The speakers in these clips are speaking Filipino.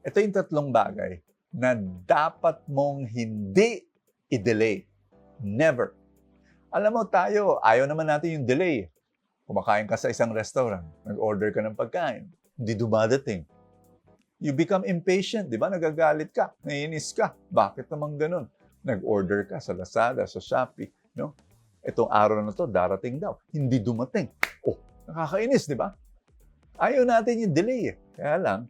Ito yung tatlong bagay na dapat mong hindi i-delay. Never. Alam mo tayo, ayaw naman natin yung delay. Kumakain ka sa isang restaurant, nag-order ka ng pagkain, hindi dumadating. You become impatient, di ba? Nagagalit ka, naiinis ka. Bakit naman ganun? Nag-order ka sa Lazada, sa Shopee, no? Itong araw na to, darating daw. Hindi dumating. Oh, nakakainis, di ba? Ayaw natin yung delay. Kaya lang,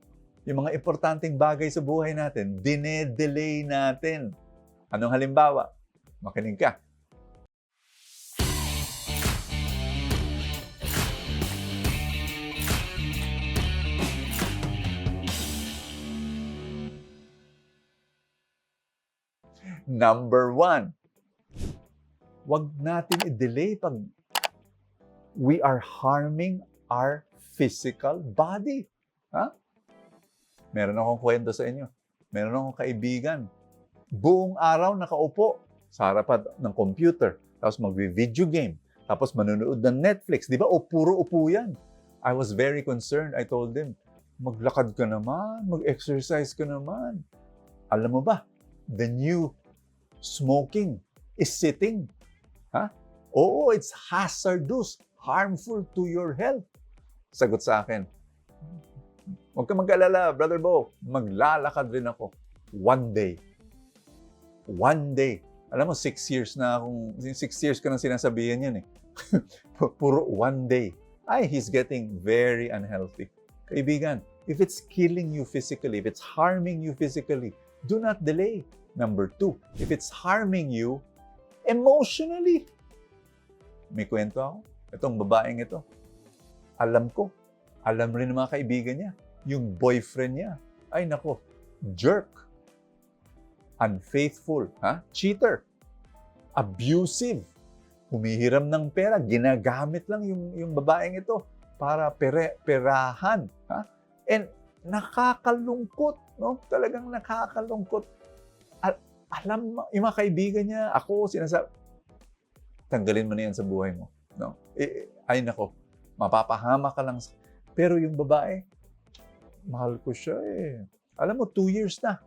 yung mga importanteng bagay sa buhay natin, dine-delay natin. Anong halimbawa? Makinig ka. Number 1, wag natin i-delay pag we are harming our physical body. Ha? Meron akong kwento sa inyo. Meron akong kaibigan. Buong araw nakaupo sa harapan ng computer. Tapos mag-video game. Tapos manonood ng Netflix. Di ba? O puro upo yan. I was very concerned. I told him, maglakad ka naman. Mag-exercise ka naman. Alam mo ba? The new smoking is sitting. Ha? Oo, it's hazardous. Harmful to your health. Sagot sa akin, huwag ka mag-alala, Brother Bo. Maglalakad rin ako. One day. One day. Alam mo, 6 years na akong, 6 years ko nang sinasabihan yan eh. Puro one day. Ay, he's getting very unhealthy. Kaibigan, if it's killing you physically, if it's harming you physically, do not delay. Number 2, if it's harming you emotionally. May kwento ako. Itong babaeng ito. Alam ko. Alam rin ng mga kaibigan niya. Yung boyfriend niya. Ay nako, jerk. Unfaithful. Ha? Cheater. Abusive. Humihiram ng pera. Ginagamit lang yung babaeng ito para perahan. Ha? And nakakalungkot. No? Talagang nakakalungkot. Alam mo, yung mga kaibigan niya, ako, sinasabi, tanggalin mo na yan sa buhay mo. No? Ay nako, mapapahama ka lang. Pero yung babae, mahal ko siya eh. Alam mo, 2 years na.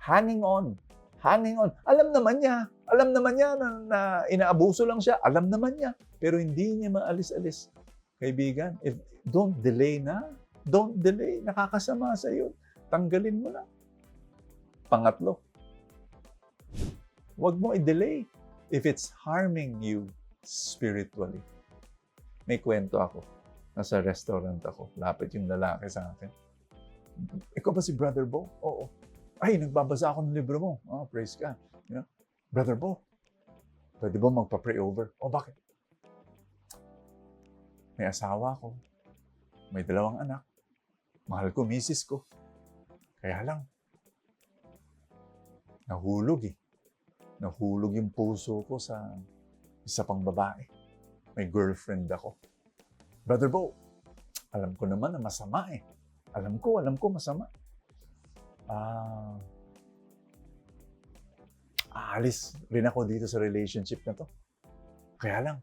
Hanging on. Hanging on. Alam naman niya na inaabuso lang siya. Alam naman niya. Pero hindi niya maalis-alis. Kaibigan, don't delay na. Don't delay. Nakakasama sa iyo. Tanggalin mo na. Pangatlo, huwag mo i-delay if it's harming you spiritually. May kwento ako. Nasa restaurant ako. Lapit yung lalaki sa akin. Ikaw ba si Brother Bo? Oo. Ay, nagbabasa ako ng libro mo. Oh, praise God. You know? Brother Bo, pwede ba magpa-pray over? Oh, bakit? May asawa ko. May 2 anak. Mahal ko, misis ko. Kaya lang, nahulog eh. Nahulog yung puso ko sa isa pang babae. May girlfriend ako. Brother Bo, alam ko naman na masama eh. Alam ko masama. Aalis rin ako dito sa relationship na to. Kaya lang,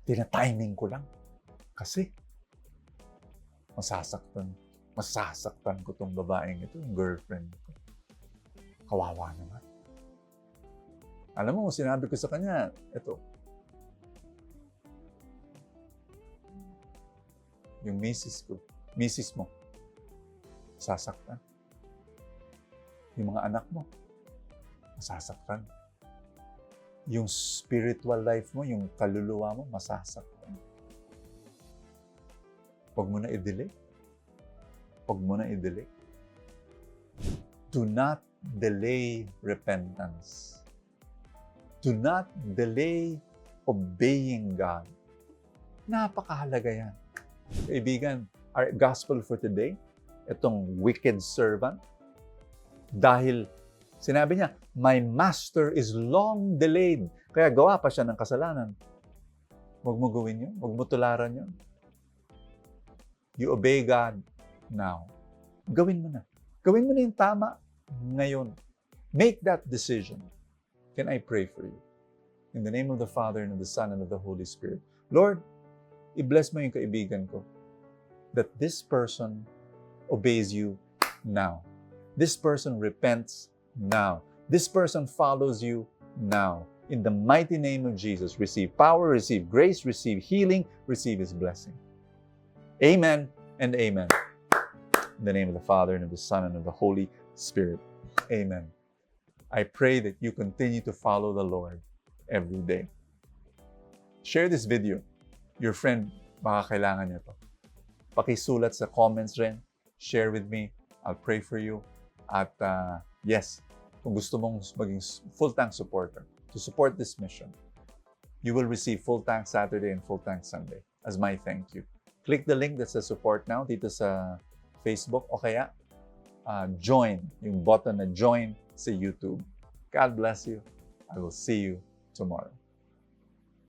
tina-timing ko lang. Kasi, masasaktan ko tong babaeng ito, yung girlfriend ko. Kawawa naman. Alam mo, sinabi ko sa kanya, ito, yung misis mo, sasaktan. Yung mga anak mo, masasaktan. Yung spiritual life mo, yung kaluluwa mo, masasaktan. Huwag mo na i-delay. Huwag mo na i-delay. Do not delay repentance. Do not delay obeying God. Napakahalaga yan. Kaibigan, our gospel for today, itong wicked servant, dahil sinabi niya, my master is long delayed. Kaya gawa pa siya ng kasalanan. Huwag mo gawin yun. Huwag mo tularan yun. You obey God now. Gawin mo na. Gawin mo na yung tama ngayon. Make that decision. Can I pray for you? In the name of the Father, and of the Son, and of the Holy Spirit. Lord, i-bless mo yung kaibigan ko that this person obeys you now. This person repents now. This person follows you now. In the mighty name of Jesus, receive power, receive grace, receive healing, receive His blessing. Amen and amen. In the name of the Father, and of the Son, and of the Holy Spirit. Amen. I pray that you continue to follow the Lord every day. Share this video. Your friend, baka kailangan niya to. Pakisulat sa comments rin. Share with me. I'll pray for you. At yes, kung gusto mong maging full tank supporter to support this mission, you will receive full tank Saturday and full tank Sunday as my thank you. Click the link that says support now dito sa Facebook o kaya join, yung button na join sa YouTube. God bless you. I will see you tomorrow.